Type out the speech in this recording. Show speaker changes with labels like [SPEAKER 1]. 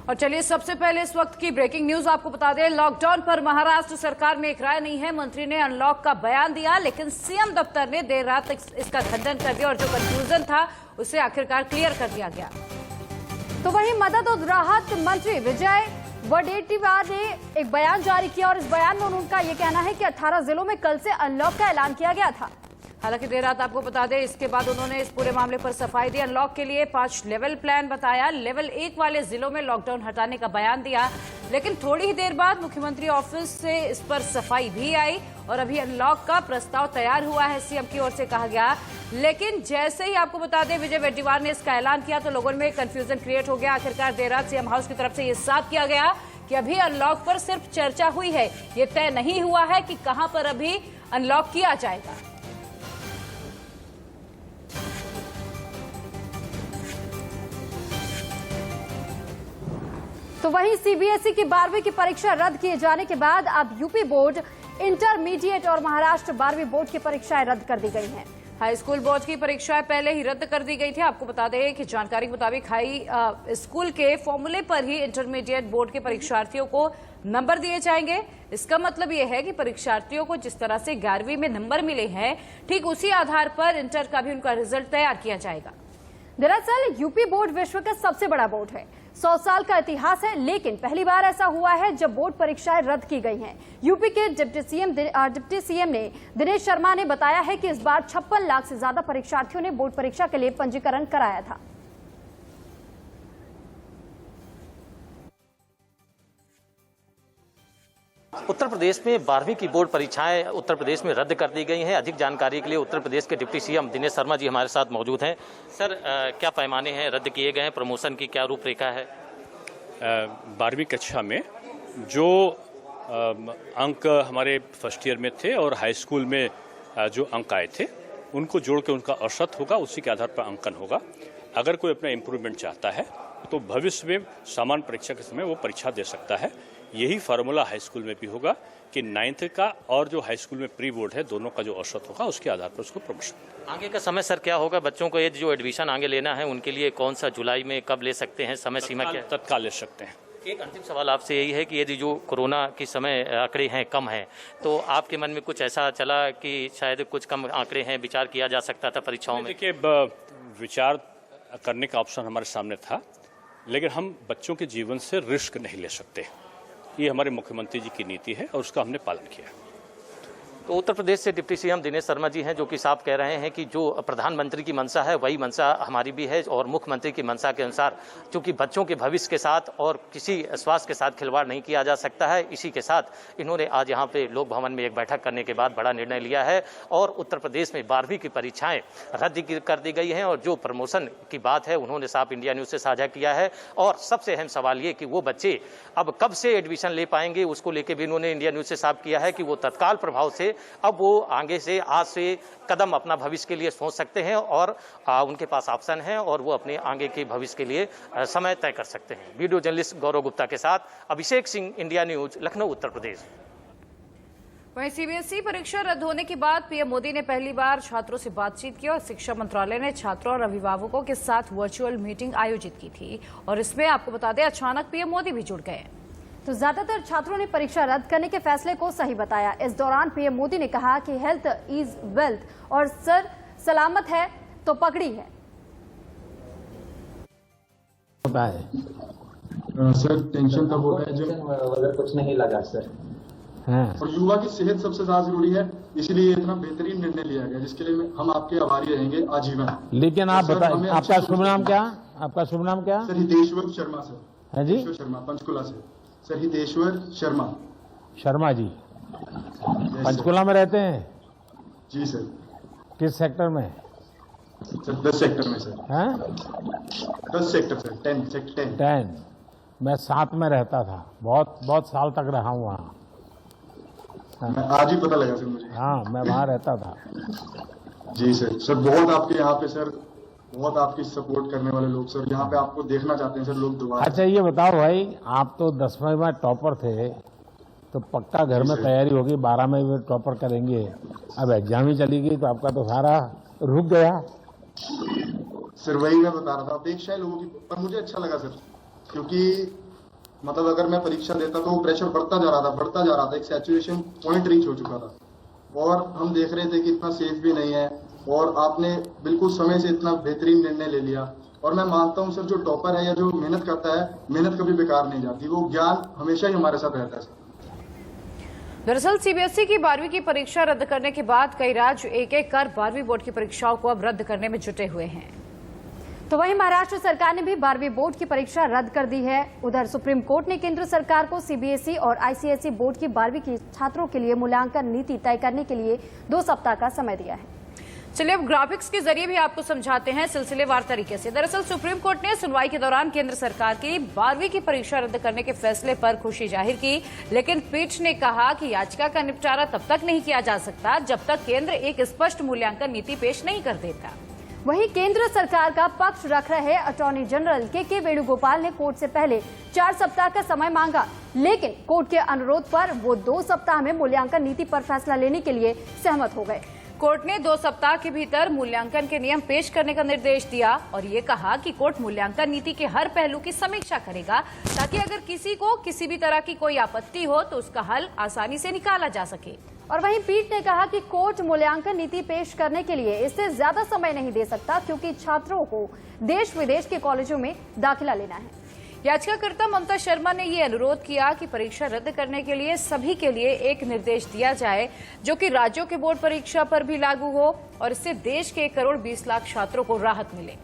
[SPEAKER 1] और चलिए सबसे पहले इस वक्त की ब्रेकिंग न्यूज आपको बता दें। लॉकडाउन पर महाराष्ट्र सरकार में एक राय नहीं है। मंत्री ने अनलॉक का बयान दिया, लेकिन सीएम दफ्तर ने देर रात इसका खंडन कर दिया और जो कंफ्यूजन था उसे आखिरकार क्लियर कर दिया गया।
[SPEAKER 2] तो वहीं मदद और राहत मंत्री विजय वडेट्टीवार ने एक बयान जारी किया और इस बयान में उनका यह कहना है कि 18 जिलों में कल से अनलॉक का ऐलान किया गया था।
[SPEAKER 1] हालांकि देर रात आपको बता दें, इसके बाद उन्होंने इस पूरे मामले पर सफाई दी। अनलॉक के लिए 5 लेवल प्लान बताया। लेवल 1 वाले जिलों में लॉकडाउन हटाने का बयान दिया, लेकिन थोड़ी ही देर बाद मुख्यमंत्री ऑफिस से इस पर सफाई भी आई और अभी अनलॉक का प्रस्ताव तैयार हुआ है, सीएम की ओर से कहा गया। लेकिन जैसे ही आपको बता दें विजय वडेट्टीवार ने इसका ऐलान किया तो लोगों में कंफ्यूजन क्रिएट हो गया। आखिरकार देर रात सीएम हाउस की तरफ से ये साफ किया गया कि अभी अनलॉक पर सिर्फ चर्चा हुई है, ये तय नहीं हुआ है कि कहां पर अभी अनलॉक किया जाएगा।
[SPEAKER 2] तो वहीं सीबीएसई की 12वीं की परीक्षा रद्द किए जाने के बाद अब यूपी बोर्ड, इंटरमीडिएट और महाराष्ट्र 12वीं बोर्ड की परीक्षाएं रद्द कर दी गई हैं।
[SPEAKER 1] हाई स्कूल बोर्ड की परीक्षाएं पहले ही रद्द कर दी गई थी। आपको बता दें कि जानकारी के मुताबिक हाई स्कूल के फॉर्मूले पर ही इंटरमीडिएट बोर्ड के परीक्षार्थियों को नंबर दिए जाएंगे। इसका मतलब यह है कि परीक्षार्थियों को जिस तरह से 11वीं में नंबर मिले हैं, ठीक उसी आधार पर इंटर का भी उनका रिजल्ट तैयार किया जाएगा।
[SPEAKER 2] दरअसल यूपी बोर्ड विश्व का सबसे बड़ा बोर्ड है, 100 साल का इतिहास है, लेकिन पहली बार ऐसा हुआ है जब बोर्ड परीक्षाएं रद्द की गई हैं। यूपी के डिप्टी सीएम ने दिनेश शर्मा ने बताया है कि इस बार 56 लाख से ज्यादा परीक्षार्थियों ने बोर्ड परीक्षा के लिए पंजीकरण कराया था।
[SPEAKER 3] उत्तर प्रदेश में 12वीं की बोर्ड परीक्षाएं उत्तर प्रदेश में रद्द कर दी गई हैं। अधिक जानकारी के लिए उत्तर प्रदेश के डिप्टी सीएम दिनेश शर्मा जी हमारे साथ मौजूद हैं। सर, क्या पैमाने हैं रद्द किए गए हैं? प्रमोशन की क्या रूपरेखा है?
[SPEAKER 4] 12वीं कक्षा में जो अंक हमारे फर्स्ट ईयर में थे और हाई स्कूल में जो अंक आए थे उनको जोड़ के उनका औसत होगा, उसी के आधार पर अंकन होगा। अगर कोई अपना इम्प्रूवमेंट चाहता है तो भविष्य में सामान्य परीक्षा के समय वो परीक्षा दे सकता है। यही फार्मूला हाई स्कूल में भी होगा कि 9th का और जो हाई स्कूल में प्री बोर्ड है दोनों का जो औसत होगा उसके आधार पर उसको प्रमोशन।
[SPEAKER 3] आगे का समय सर क्या होगा? बच्चों को ये जो एडमिशन आगे लेना है उनके लिए कौन सा जुलाई में कब ले सकते हैं? समय सीमा क्या?
[SPEAKER 4] तत्काल ले सकते हैं।
[SPEAKER 3] एक अंतिम सवाल आपसे यही है कि यदि जो कोरोना के समय आंकड़े हैं कम हैं, तो आपके मन में कुछ ऐसा चला कि शायद कुछ कम आंकड़े हैं, विचार किया जा सकता था परीक्षाओं में?
[SPEAKER 4] देखिए, विचार करने का ऑप्शन हमारे सामने था, लेकिन हम बच्चों के जीवन से रिस्क नहीं ले सकते। ये हमारे मुख्यमंत्री जी की नीति है और उसका हमने पालन किया।
[SPEAKER 3] तो उत्तर प्रदेश से डिप्टी सीएम दिनेश शर्मा जी हैं, जो कि साफ कह रहे हैं कि जो प्रधानमंत्री की मंशा है वही मंशा हमारी भी है और मुख्यमंत्री की मंशा के अनुसार चूंकि बच्चों के भविष्य के साथ और किसी स्वास्थ्य के साथ खिलवाड़ नहीं किया जा सकता है, इसी के साथ इन्होंने आज यहाँ पे लोक भवन में एक बैठक करने के बाद बड़ा निर्णय लिया है और उत्तर प्रदेश में 12वीं की परीक्षाएं रद्द कर दी गई हैं। और जो प्रमोशन की बात है उन्होंने साफ इंडिया न्यूज से साझा किया है। और सबसे अहम सवाल ये कि वो बच्चे अब कब से एडमिशन ले पाएंगे, उसको लेकर भी इन्होंने इंडिया न्यूज से साफ किया है कि वो तत्काल प्रभाव से अब वो आगे से आज से कदम अपना भविष्य के लिए सोच सकते हैं और उनके पास ऑप्शन है और वो अपने आगे के भविष्य के लिए समय तय कर सकते हैं। वीडियो जर्नलिस्ट गौरव गुप्ता के साथ अभिषेक सिंह, इंडिया न्यूज, लखनऊ, उत्तर प्रदेश।
[SPEAKER 1] वहीं सीबीएसई परीक्षा रद्द होने के बाद पीएम मोदी ने पहली बार छात्रों से बातचीत की और शिक्षा मंत्रालय ने छात्रों और अभिभावकों के साथ वर्चुअल मीटिंग आयोजित की थी और इसमें आपको बता दें अचानक पीएम मोदी भी जुड़ गए।
[SPEAKER 2] तो ज्यादातर छात्रों ने परीक्षा रद्द करने के फैसले को सही बताया। इस दौरान पीएम मोदी ने कहा कि हेल्थ इज वेल्थ और सर सलामत है तो पकड़ी है।
[SPEAKER 5] सर टेंशन तब होता है जब कुछ नहीं लगा सर। और युवा की सेहत सबसे ज्यादा जरूरी है, इसलिए इतना बेहतरीन निर्णय लिया गया जिसके लिए हम आपके आभारी रहेंगे आजीवन।
[SPEAKER 6] लेकिन आप बताइए आपका शुभ नाम क्या? आपका शुभ नाम क्या?
[SPEAKER 5] Sir Hiteshwar Sharma sir.
[SPEAKER 6] है जी?
[SPEAKER 5] शर्मा, पंचकुला से। सर हितेश्वर शर्मा।
[SPEAKER 6] शर्मा जी पंचकुला में रहते हैं?
[SPEAKER 5] जी सर।
[SPEAKER 6] किस सेक्टर में?
[SPEAKER 5] सर 10 सेक्टर में सर।
[SPEAKER 6] हैं?
[SPEAKER 5] 10 सेक्टर सर, 10 सेक्टर 10।
[SPEAKER 6] मैं 7 में रहता था, बहुत साल तक रहा हूँ वहाँ।
[SPEAKER 5] आज ही पता लगा सर मुझे।
[SPEAKER 6] हाँ, मैं वहाँ रहता था।
[SPEAKER 5] जी सर। सर बहुत आपके यहाँ पे सर, बहुत आपकी सपोर्ट करने वाले लोग सर यहाँ पे आपको देखना चाहते हैं सर लोग दुआ।
[SPEAKER 6] अच्छा ये बताओ भाई, आप तो 10वीं में टॉपर थे तो पक्का घर में तैयारी होगी, 12 में भी टॉपर करेंगे। अब एग्जाम ही चली गई तो आपका तो सारा रुक गया।
[SPEAKER 5] सर वही मैं बता रहा था, अपेक्षा है लोगों की, पर मुझे अच्छा लगा सर क्योंकि मतलब अगर मैं परीक्षा देता तो वो प्रेशर बढ़ता जा रहा था, एक सैचुरेशन पॉइंट रीच हो चुका था। और हम देख रहे थे कि इतना सेफ भी नहीं है, और आपने बिल्कुल समय से इतना बेहतरीन निर्णय ले लिया। और मैं मानता हूं सर, जो टॉपर है या जो मेहनत करता है, मेहनत कभी बेकार नहीं जाती, वो ज्ञान हमेशा ही हमारे साथ रहता है सर।
[SPEAKER 1] दरअसल सीबीएसई की 12वीं की परीक्षा रद्द करने के बाद कई राज्य एक एक कर 12वीं बोर्ड की परीक्षाओं को अब रद्द करने में जुटे हुए हैं।
[SPEAKER 2] तो वहीं महाराष्ट्र सरकार ने भी 12वीं बोर्ड की परीक्षा रद्द कर दी है। उधर सुप्रीम कोर्ट ने केंद्र सरकार को सीबीएसई और आईसीएसई बोर्ड की 12वीं की छात्रों के लिए मूल्यांकन नीति तय करने के लिए 2 सप्ताह का समय दिया है।
[SPEAKER 1] चलिए अब ग्राफिक्स के जरिए भी आपको समझाते हैं सिलसिलेवार तरीके से। दरअसल सुप्रीम कोर्ट ने सुनवाई के दौरान केंद्र सरकार की 12वीं की परीक्षा रद्द करने के फैसले पर खुशी जाहिर की, लेकिन पीठ ने कहा कि याचिका का निपटारा तब तक नहीं किया जा सकता जब तक केंद्र एक स्पष्ट मूल्यांकन नीति पेश नहीं कर देता।
[SPEAKER 2] वहीं केंद्र सरकार का पक्ष रख रहे अटॉर्नी जनरल के वेणुगोपाल ने कोर्ट से पहले 4 सप्ताह का समय मांगा, लेकिन कोर्ट के अनुरोध पर वो 2 सप्ताह में मूल्यांकन नीति पर फैसला लेने के लिए सहमत हो गए।
[SPEAKER 1] कोर्ट ने 2 सप्ताह के भीतर मूल्यांकन के नियम पेश करने का निर्देश दिया और ये कहा कि कोर्ट मूल्यांकन नीति के हर पहलू की समीक्षा करेगा, ताकि अगर किसी को किसी भी तरह की कोई आपत्ति हो तो उसका हल आसानी से निकाला जा सके।
[SPEAKER 2] और वहीं पीठ ने कहा कि कोर्ट मूल्यांकन नीति पेश करने के लिए इससे ज्यादा समय नहीं दे सकता, क्योंकि छात्रों को देश विदेश के कॉलेजों में दाखिला लेना है।
[SPEAKER 1] याचिकाकर्ता ममता शर्मा ने ये अनुरोध किया कि परीक्षा रद्द करने के लिए सभी के लिए एक निर्देश दिया जाए, जो कि राज्यों के बोर्ड परीक्षा पर भी लागू हो और इससे देश के 1 करोड़ 20 लाख छात्रों को राहत मिले।